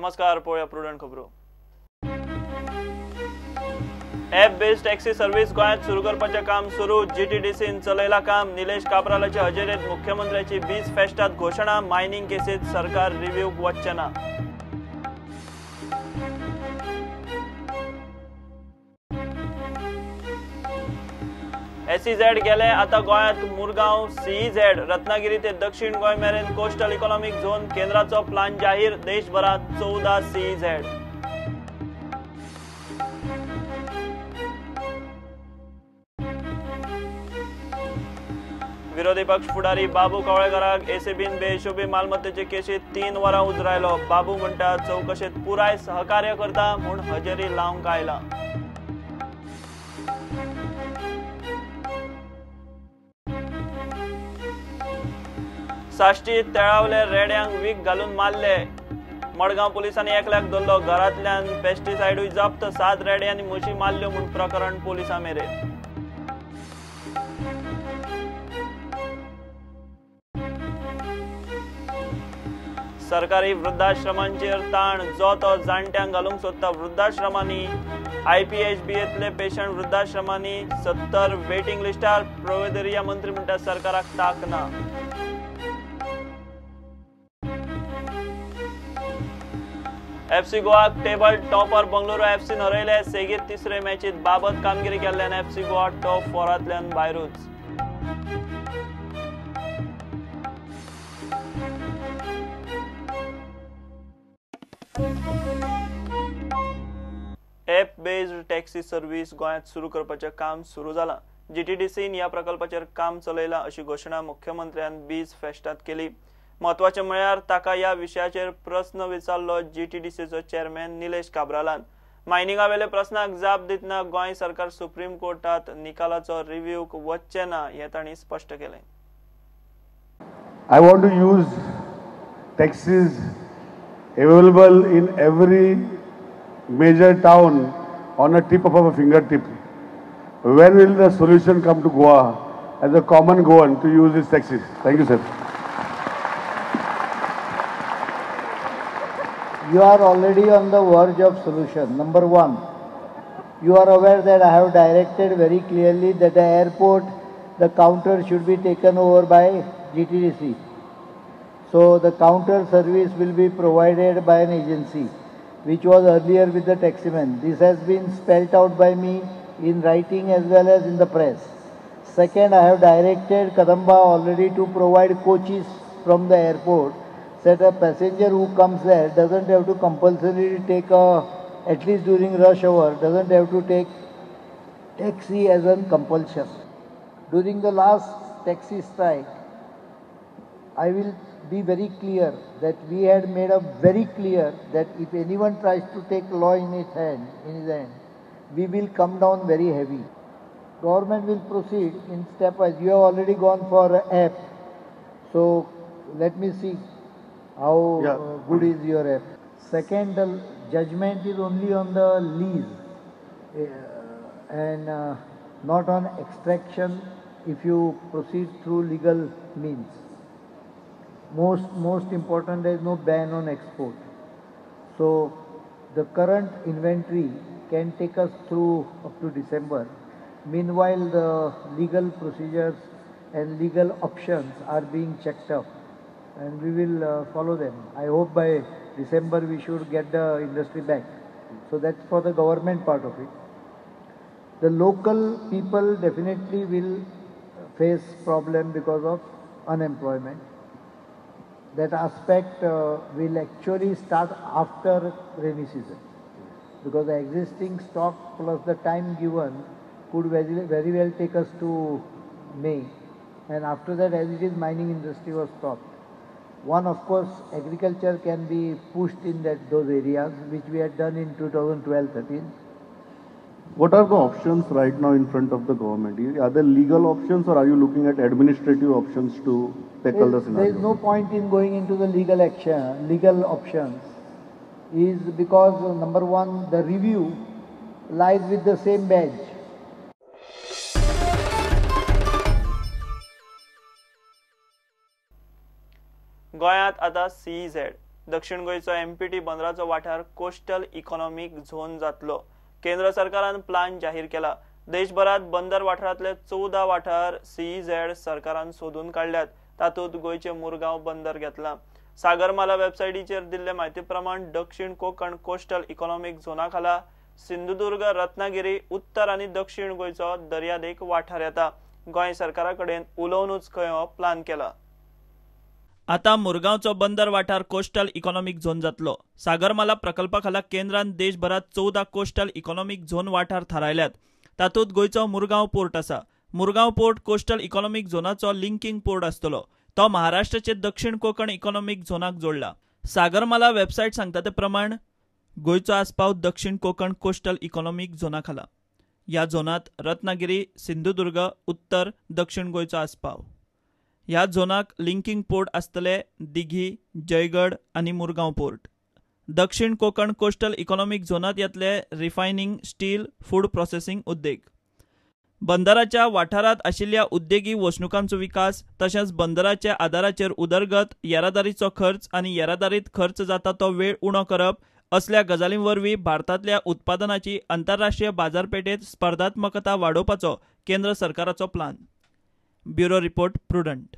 नमस्कार, पळोवया प्रुडंट खबरो। ॲप बेस्ड टॅक्सी सर्व्हिस गोंयांत सुरू करपाचें काम सुरू। जीटीडीसीन चलयलां काम। निलेश काब्रालाचे हजेरेंत मुख्यमंत्र्याची बीज फेस्टात घोशणा। मायनिंग केसीत सरकार रिव्ह्यूक वचचें ना। SEZ गेले आतां गोंयांत मुरगांव CEZ। रत्नागिरी ते दक्षिण गोंय मेरेन कोस्टल इकॉनॉमिक झोन केंद्राचो प्लान जाहीर। देशभरात 14 CEZ। विरोधी पक्ष फुडारी बाबू कवळेकाराक एसीबीन बेहिशोबी मालमत्तेचे केशीत 3 वरां उजरायलो। बाबू म्हणटा चौकशेत पुराय सहकार्य करता म्हूण हजेरी लावंक आयला। साश्टीत तेळावले रेड्यांक वीख घालून मारले। मडगांव पुलिसांनी एकल्याक धरलो। घरांतल्यान पेस्टिसायडूय जप्त। 7 रेड्यांनी म्हशी मारल्यो म्हूण प्रकरण पुलिसां मेरेन। सरकारी वृद्धाश्रमांचेर ताण। जो तो जाणट्यांक घालूंक सोदता वृद्धाश्रमांनी। IPHBतले पेशंट वृद्धाश्रमांनी 70 वेटिंग लिस्टार। प्रोव्हिदोरिया मंत्री म्हणटा सरकाराक तांक ना। FC गोवाक टेबल टॉपर बंगळुरू FCन हरयले। सेगीत तिसरे मॅचीत बाबत कामगिरी केल्ल्यान FC गोवा टॉप 4तल्यान भायरूच। ॲप बेस्ड टॅक्सी सर्व्हिस गोंयांत सुरू करपाचें काम सुरू जालां। जीटीडीसीन ह्या प्रकल्पाचेर काम चलयलां अशी घोशणा मुख्यमंत्र्यान बीज फेस्टात केली। म्हत्वाचें म्हळ्यार ताका ह्या विशयाचेर प्रस्न विचारलो जीटीडीसीचो चेअरमॅन निलेश काब्रालान। मायनिंगावेले प्रस्नाक जाप दितना गोंय सरकार सुप्रीम कोर्टात निकालाचो रिव्ह्यूक वचचें ना हें तांणी स्पश्ट केलें। I want to use taxis available in every major town on a tip of a fingertip. When will the solution come to Goa as a common Goan to use these taxis? Thank you, sir. You are already on the verge of solution. Number one, you are aware that I have directed very clearly that the airport, the counter should be taken over by GTDC. So the counter service will be provided by an agency, which was earlier with the taximan. This has been spelled out by me in writing as well as in the press. Second, I have directed Kadamba already to provide coaches from the airport, so that a passenger who comes there doesn't have to compulsorily take at least during rush hour, doesn't have to take taxi as a compulsion. During the last taxi strike, I will be very clear that we had made up very clear that if anyone tries to take law in his hand, we will come down very heavy. Government will proceed in stepwise. You have already gone for an app, so let me see how good is your app. Second, the judgment is only on the lease and not on extraction if you proceed through legal means. Most important, there is no ban on export. So the current inventory can take us through up to December. Meanwhile, the legal procedures and legal options are being checked up, and we will follow them. I hope by December we should get the industry back. So that's for the government part of it. The local people definitely will face problem because of unemployment. That aspect will actually start after rainy season, because the existing stock plus the time given could very well take us to May, and after that, as it is, mining industry was stopped. One, of course, agriculture can be pushed in those areas, which we had done in 2012-13. What are the options right now in front of the government? Are there legal options, or are you looking at administrative options to tackle the scenario? There is no point in going into the legal options, is because number one, the review lies with the same bench. गोंयांत आतां CEZ दक्षिण गोयचो MPT बंदराचो वाठार coastal economic zone जातलो। केंद्र सरकारान plan जाहीर केला। देशभरात बंदर वाठारांतले 14 वाठार CEZ सरकारान सोदून काढल्यात। तातूंत गोयचे मुरगांव बंदर घेतला। सागरमाला वेबसायटीचेर दिल्ले म्हायती प्रमाण दक्षिण कोकण कोस्टल इकॉनॉमिक झोना खाला सिंधुदुर्ग, रत्नागिरी, उत्तर आनी दक्षिण गोयचो दर्यादेग वाठार येता। गोंय सरकारा कडेन उलोवनूच खंय हो प्लान केला। आता मुरगांवचो बंदर वाठार कोस्टल इकॉनॉमिक झोन जातलो। सागरमाला प्रकल्पा खाला केंद्रान देशभरात 14 कोस्टल इकॉनॉमिक झोन वाठार थारायल्यात। तातूंत गोयचो मुरगांव पोर्ट आसा। मुरगांव पोर्ट कोस्टल इकॉनॉमिक झोनाचो लिंकिंग पोर्ट आसतलो। तो महाराष्ट्राचे दक्षिण कोकण इकॉनॉमिक झोनाक जोडला। सागरमाला वेबसायट सांगता ते प्रमाण गोयचो आस्पाव दक्षिण कोकण कोस्टल इकॉनॉमिक झोना खाला। ह्या झोनात रत्नागिरी, सिंधुदुर्ग, उत्तर, दक्षिण गोयचो आस्पाव। ह्या झोनाक लिंकिंग पोर्ट आसतले दिघी, जयगड आनी मुरगांव पोर्ट। दक्षिण कोकण कोस्टल इकॉनॉमिक झोनात येतले रिफायनिंग, स्टील, फूड प्रोसेसिंग उद्देग। बंदराच्या वाठारात आशिल्ल्या उद्देगी वसणुकांचो विकास तशेंच बंदराच्या आदाराचेर उदरगत, येरादारीचो खर्च आनी येरादारीत खर्च जाता तो वेळ उणो करप असल्या गजालीं वरवीं भारतांतल्या उत्पादनाची आंतरराष्ट्रीय बाजारपेठेत स्पर्धात्मकता वाडोवपाचो केंद्र सरकाराचो प्लान। Bureau report, prudent.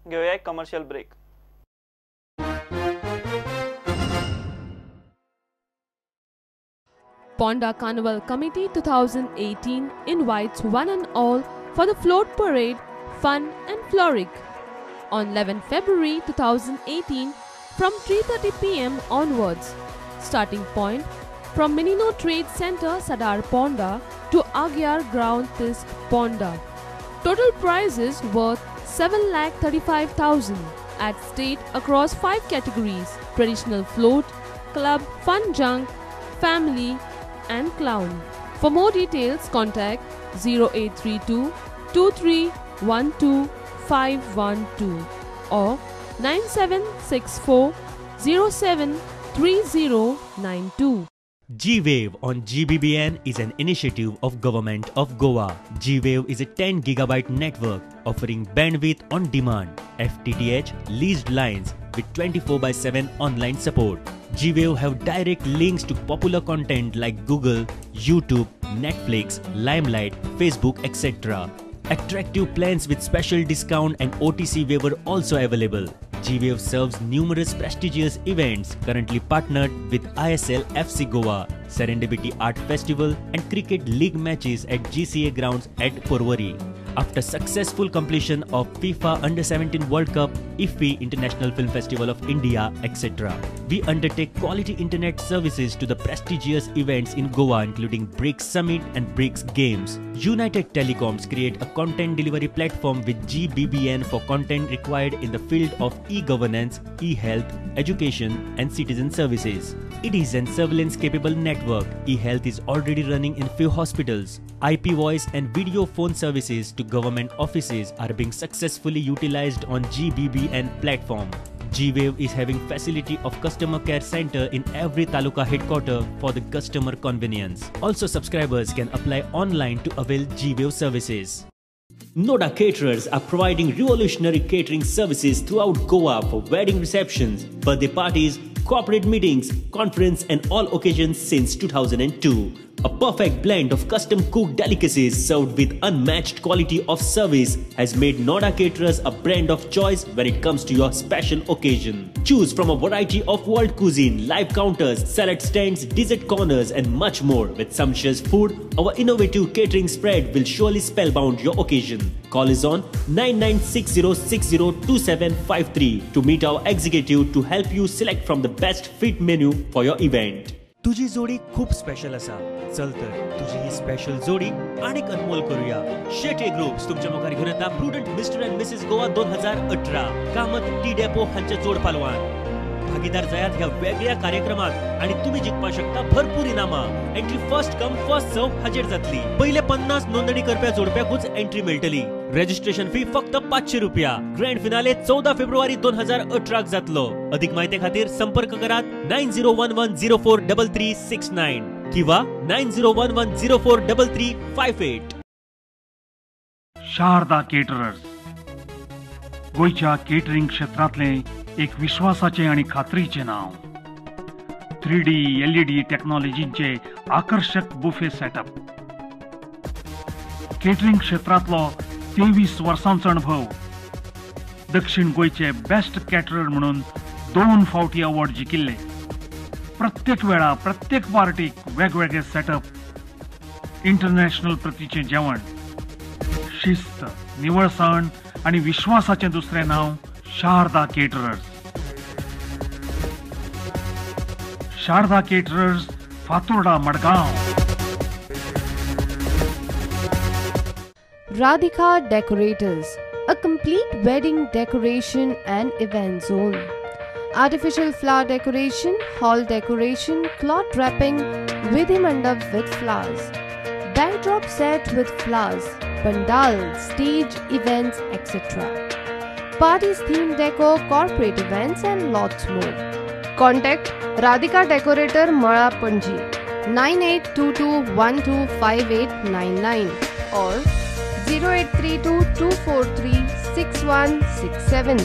घेऊया एक commercial break. Ponda Carnival Committee 2018 invites one and all for the float parade, fun and frolic on 11 February 2018 from 3:30 p.m. onwards. Starting point from Menino Trade Center, Sadar Ponda to Agyar Ground Tisk Ponda. Total prizes worth 7,35,000 at stake across 5 categories: traditional float, club, fun junk, family and clown. For more details, contact 0832 2312 512 or 9764 073092. G-Wave on GBBN is an initiative of Government of Goa. G-Wave is a 10 gigabyte network offering bandwidth on demand, FTTH, leased lines with 24/7 online support. G-Wave have direct links to popular content like Google, YouTube, Netflix, Limelight, Facebook, etc. Attractive plans with special discount and OTC waiver also available. G-Wave serves numerous prestigious events, currently partnered with ISL FC Goa, Serendipity Art Festival and Cricket League matches at GCA grounds at Porvorim. After successful completion of FIFA Under-17 World Cup, IFFI International Film Festival of India, etc. We undertake quality internet services to the prestigious events in Goa including BRICS Summit and BRICS Games. United Telecoms create a content delivery platform with GBBN for content required in the field of e-governance, e-health, education and citizen services. It is a surveillance-capable network. eHealth is already running in few hospitals. IP voice and video phone services to government offices are being successfully utilized on GBBN platform. G-Wave is having facility of customer care center in every taluka headquarter for the customer convenience. Also, subscribers can apply online to avail G-Wave services. Noda Caterers are providing revolutionary catering services throughout Goa for wedding receptions, birthday parties, corporate meetings, conference and all occasions since 2002. A perfect blend of custom cooked delicacies served with unmatched quality of service has made Noda Caterers a brand of choice when it comes to your special occasion. Choose from a variety of world cuisine, live counters, salad stands, dessert corners and much more. With sumptuous food, our innovative catering spread will surely spellbound your occasion. Call is on 9960602753 to meet our executive to help you select from the best fit menu for your event. तुझी जोडी खूप special असा, चल तर तुझी ही special जोडी अनेक अनमोल करूया. शेटे ग्रुप्स तुमच्या मुखार घेऊन येता prudent mister and Mrs Goa 2018 Kamat T depot हांचे जोड पालवान. भागीदार जायात ह्या वेगळ्या कार्यक्रमात आणि तुम्ही जिखपाक शकता भरपूर इनामां. Entry first come first serve हाजेर जातली. पहिले 50 नोंदणी करप्या जोडप्याकूच एंट्री मेळटली. रजिस्ट्रेशन फी फक्त 500 रुपया. ग्रँड फिनाले 14 फेब्रुवारी 2018 जातलो. अधिक माहिती खातीर संपर्क करात 9011043369 किंवा 9011043358. शारदा केटरर्स गोयच्या केटरिंग क्षेत्रांतले एक विश्वासाचे आणि खात्रीचे नाव. 3D LED टेक्नॉलॉजीचे आकर्षक बुफे सेटअप. केटरिंग क्षेत्रातलो 23 वर्सांचो अनुभव. दक्षिण गोयचे बेस्ट कॅटरर म्हणून 2 फावटी अवॉर्ड जिखिल्ले. प्रत्येक वेळा प्रत्येक पार्टीक वेगवेगळे सेटअप. इंटरनॅशनल प्रतीचे जेवण. शिस्त, निवळसाण आणि विश्वासाचे दुसरे नाव Sharada caterers. Sharada caterers, Fatorda, Madgaon. Radhika Decorators, a complete wedding decoration and event zone. Artificial flower decoration, hall decoration, cloth draping, Vidhi mandap with flowers, backdrop set with flowers, pandal, stage events, etc. Parties, theme decor, corporate events and lots more. Contact Radhika Decorator, Mala Panji, 9822125899 or 0832-243-6167.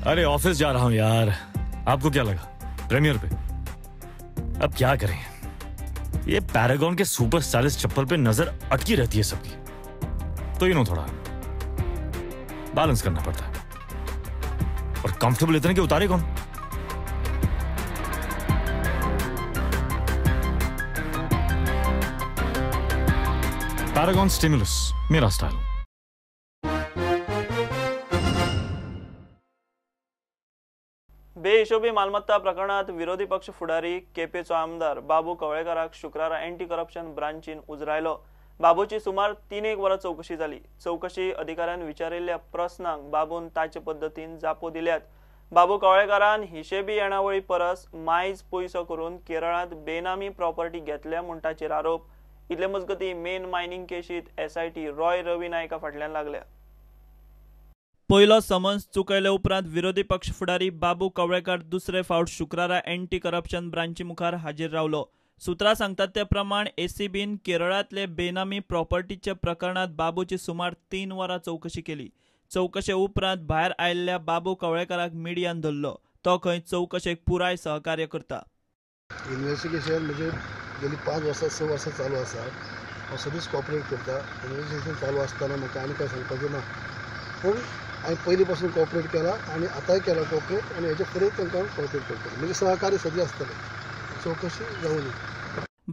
अरे office जा रहा हूं यार. आपको क्या लगा premier पे? अब क्या करें, ये पैरागॉन के सुपर स्टाइलिश चप्पल पे नजर अटकी रहती है सबकी, तो थोड़ा बैलेंस करना पड़ता है. और कंफर्टेबल इतने कि उतारे कौन. पैरागॉन स्टिम्युलस, मेरा स्टाइल. बेहिशोबी मालमत्ता प्रकरणात विरोधी पक्ष फुडारी केपेचो आमदार बाबू कवळेकाराक शुक्रारा अँटी करप्शन ब्रांचीन उजरायलो. बाबूची सुमार 3 वरां चौकशी जाली. चौकशी अधिकाऱ्यान विचारिल्ल्या प्रस्नांक बाबून ताचे पद्दतीन जापो दिल्यात. बाबू कवळेकारान हिशेबी येणावळी परस मायज पयसो करून केरळांत बेनामी प्रॉपर्टी घेतल्या म्हूण ताचेर आरोप. इतले मजगती मेन मायनिंग केशीत SIT रॉय रवी नायका फाटल्यान लागल्या. पयलो समन्स चुकयले उपरांत विरोधी पक्ष फुडारी बाबू कवळेकार दुसरे फावट शुक्रारा अँटी करप्शन ब्रांची मुखार हाजीर रावलो. सुत्रां सांगतात ते प्रमाण ACBन केरळांतले बेनामी प्रॉपर्टीच्या प्रकरणात बाबूची सुमार 3 वरां चौकशी केली. चौकशे उपरांत भायर आयिल्ल्या बाबू कवळेकाराक मिडियान धरलो. तो खंय चौकशेक पुराय सहकार्य करता. इन्व्हेस्टिगेशन म्हणजे गेली 5 वर्सां 6 वर्सां चालू आसा. हांव सदींच कॉपरेट करता. इन्व्हेस्टिगेशन चालू आसतना म्हाका आनी कांय सांगपाचें ना. पूण हांवें पयलीं पासून कॉपरेट केला आनी आतांय केला कॉपरेट आनी हेजे फुडें तांकां कॉपरेट करतलें. म्हणजे सहकार्य सदीं आसतलें. चौकशी जावं दी.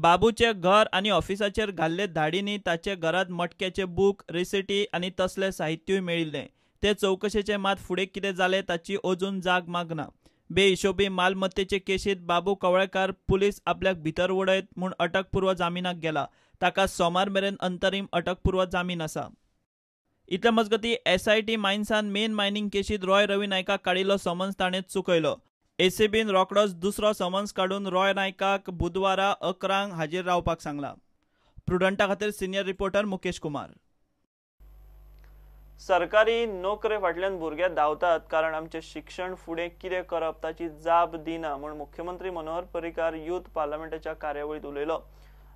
बाबूचे घर आनी ऑफिसाचेर घाल्ले धाडींनी ताचे घरांत मटक्याचे बूक, रिसिटी आनी तसले साहित्यूय मेळिल्लें. ते चौकशेचे मात फुडें कितें जालें ताची अजून जाग मागना. बेहिशोबी मालमत्तेचे केशीत बाबू कवळेकार पुलीस आपल्याक भितर उडयत म्हूण अटकपूर्व जामिनाक गेला. ताका सोमार मेरेन अंतरीम अटकपूर्व जामीन आसा. इतले मजगती SIT मायन्सान मेन मायनिंग केशीत रॉय रवी नायकाक काडिल्लो समन्स ताणें चुकयलो. ACBन रोखडोच दुसरो समन्स काडून रॉय नायकाक बुधवारा 11 हाजीर रावपाक सांगला. प्रुडंटा खातीर सिनियर रिपोर्टर मुकेश कुमार. सरकारी नोकरे फाटल्यान भुरगे धांवतात कारण आमचें शिक्षण फुडें कितें करप ताची जाप दिना म्हूण मुख्यमंत्री मनोहर पर्रीकार युथ पार्लमेंटाच्या कार्यावळीत उलयलो.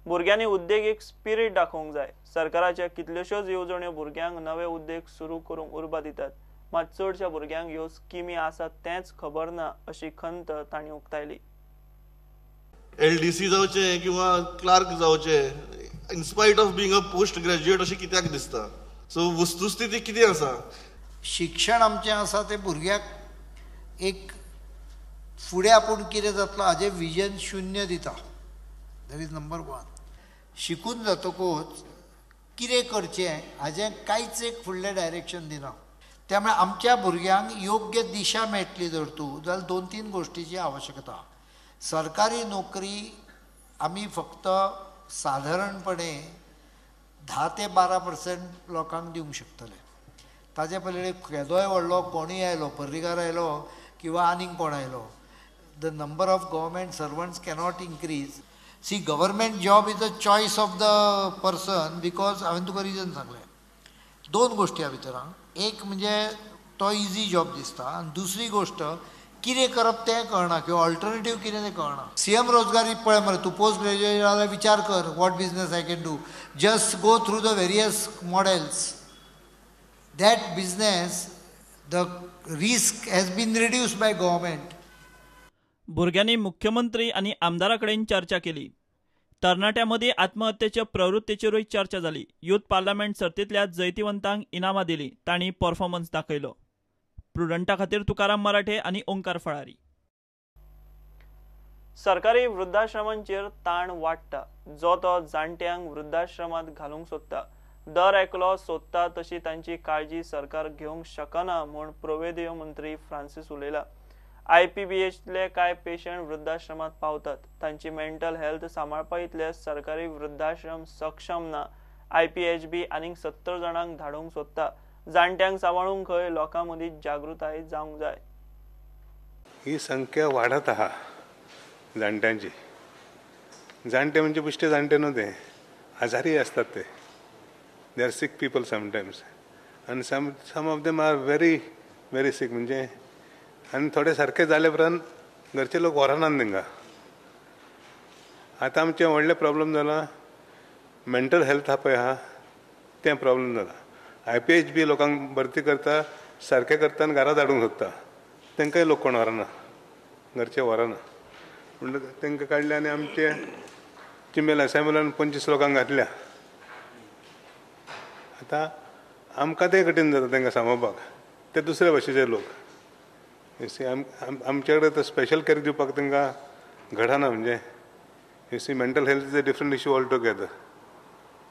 भुरग्यांनी उद्देगीक स्पिरीट दाखोवंक जाय. सरकाराच्या कितल्योश्योच येवजण्यो भुरग्यांक नवे उद्देग सुरू करूंक उर्बा दितात. मात चडशा भुरग्यांक ह्यो स्किमी आसात तेंच खबर ना अशी खंत तांणी उक्तायली. LDC जावचे किंवा क्लार्क जावचे in spite of being a post graduate अशें कित्याक दिसता? सो वस्तुस्थिती कितें आसा? शिक्षण आमचें आसा तें भुरग्याक एक फुडें आपूण कितें जातलो हाजें विजन शुन्य दिता. That is number 1. शिकून जातकूच कितें करचें हाजें कांयच एक फुडलें डायरेक्शन दिना. त्यामुळे आमच्या भुरग्यांक योग्य दिशा मेळटली जर तूं जाल्यार 2-3 गोश्टींची आवश्यकता. सरकारी नोकरी आमी फक्त साधारणपणे 10 ते 12% लोकांक दिवंक शकतले. ताजे पयलीं केदोय व्हडलो कोणूय आयलो, पर्रीकार आयलो किंवा आनीक कोण आयलो, the number of government servants cannot increase. See government job is a choice of the person because हांवें तुका रिजन सांगलें. 2 गोश्टी ह्या भितर. एक म्हणजे तो इजी जॉब दिसता आनी दुसरी गोश्ट कितें करप तें कळना किंवा ऑल्टरनेटीव कितें तें कळना. CM रोजगारी पळय मरे, तूं पोस्ट ग्रॅज्युएट जाल्यार विचार कर what business I can do. Just go through the various models that business, the risk has been reduced by government. भुरग्यांनी मुख्यमंत्री आणि आमदाराकडेन चर्चा केली. तरणाट्यांमध्ये आत्महत्येच्या प्रवृत्तीचेरूय चर्चा जाली. युथ पार्लमेंट सर्तींतल्या जैतिवंतांक इनामां दिली. तांणी परफॉर्मन्स दाखयलो. प्रुडंटा खातीर तुकाराम मराठे आणि ओंकार फळारी. सरकारी वृद्धाश्रमांचेर ताण वाडटा. जो तो जाणट्यांक वृद्धाश्रमांत घालूंक सोदता. दर एकलो सोदता तशी तांची काळजी सरकार घेवंक शकना म्हूण प्रोवेदियो मंत्री फ्रांसीस उलयला. IPBHतले कांय पेशंट वृद्धाश्रमांत पावतात. तांची मेंटल हेल्थ सांबाळपा इतले सरकारी वृद्धाश्रम सक्षम ना. IPHB आनीक 70 जाणांक धाडूंक सोदता. जाणट्यांक सांबाळूंक खंय लोकां मदीं जागृताय जावंक जाय. ही संख्या वाढत आहा जाणट्यांची. जाणटे म्हणजे बेश्टे जाणटे न्हू, ते आजारी असतात. They are sick people sometimes आनी some of them are very sick. म्हणजे आनी थोडे सारके जाले उपरांत घरचे लोक व्हरनात तांकां. आतां आमचें व्हडलें प्रॉब्लम जाला. मेंटल हेल्थ पळय आहा तें प्रॉब्लम जाला. IPHB लोकांक भरती करता, सारकें करता आनी घरा धाडूंक सोदता. तांकांय लोक कोण व्हरना, घरचे व्हरना. म्हणटच तांकां काडले आनी आमचे चिमेल असेंब्लीन 25 लोकांक घातल्या. आतां आमकां तें कठीण जाता तांकां सांबाळपाक. ते दुसरे भाशेचे लोक. आमचे कडेन तर स्पेशल केअर दिवपाक तांकां घडना. म्हणजे mental health is a different issue all together.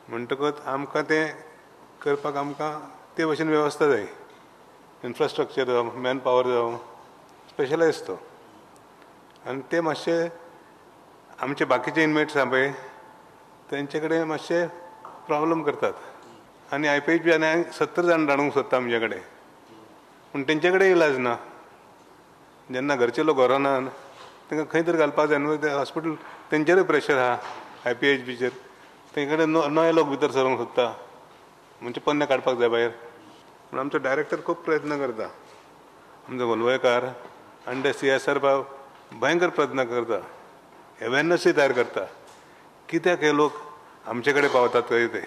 म्हणटकच आमकां तें करपाक आमकां ते भशेन वेवस्था जाय. इन्फ्रास्ट्रक्चर जावं, मॅन पावर जावं, स्पेशलायज तो. आनी ते मातशे आमचे बाकीचे इनमेट्स आहा पळय तेंचे कडेन मातशे प्रॉब्लम करतात. आनी IPHB आनी 70 जाण धाडूंक सोदता आमचे कडेन. पूण तेंचे कडेन इलाज ना. जेन्ना घरचे लोक व्हरना तांकां खंय तरी घालपाक जाय न्हू. ते हॉस्पिटल तेंचेरूय प्रेशर आहा IPHBचेर. तेंचे कडेन नवे लोक भितर सरूंक सोदता. म्हणजे पन्ने काडपाक जाय भायर. पूण आमचो डायरेक्टर खूब प्रयत्न करता. आमचो गोलवयकार आनी ते CSR बाब भयंकर प्रयत्न करता. अवेरनसूय तयार करता. कित्याक हे लोक आमचे कडेन पावतात खंय ते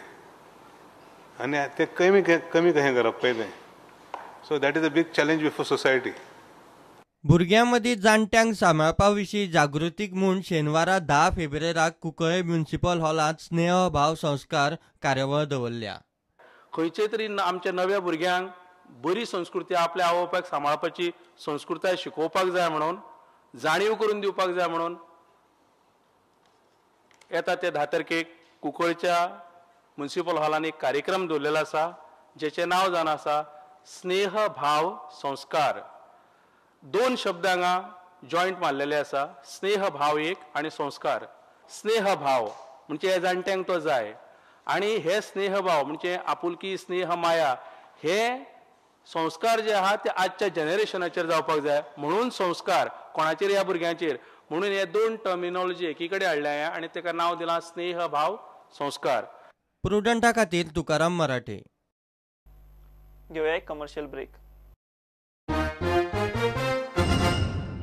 आनी ते कमी कशें करप पळय तें. So that is a big challenge before society. भुरग्यां मदीं जाणट्यांक सांबाळपा विशीं जागृतीक म्हूण शेनवारा 10 फेब्रुवाराक कुंकळे म्युनिसिपल हॉलांत स्नेह भाव संस्कार कार्यावळ दवरल्या. खंयचे तरी आमच्या नव्या भुरग्यांक बरी संस्कृती आपल्या आवय बापायक सांबाळपाची संस्कृताय शिकोवपाक जाय म्हणून, जाणीव करून दिवपाक जाय म्हणून येता ते 10 तारखेक कुंकळच्या म्युनिसिपल हॉलांत एक कार्यक्रम दवरलेलो आसा, जेचें नांव जावन आसा स्नेह भाव संस्कार. 2 शब्द हांगा जॉयंट मारलेले आसा. स्नेह भाव एक आनी संस्कार. स्नेह भाव म्हणजे हे जाणट्यांक तो जाय आनी हे स्नेह भाव म्हणजे आपुलकी, स्नेह, माया हे संस्कार जे आहा ते आजच्या जनरेशनाचेर जावपाक जाय. म्हणून संस्कार कोणाचेर ह्या भुरग्यांचेर म्हणून हे 2 टर्मिनॉलॉजी एकी कडेन हाडल्या आनी ताका नांव दिलां स्नेह भाव संस्कार. प्रुडंटा खातीर तुकाराम मराठे. घेवया एक कमर्शियल ब्रेक.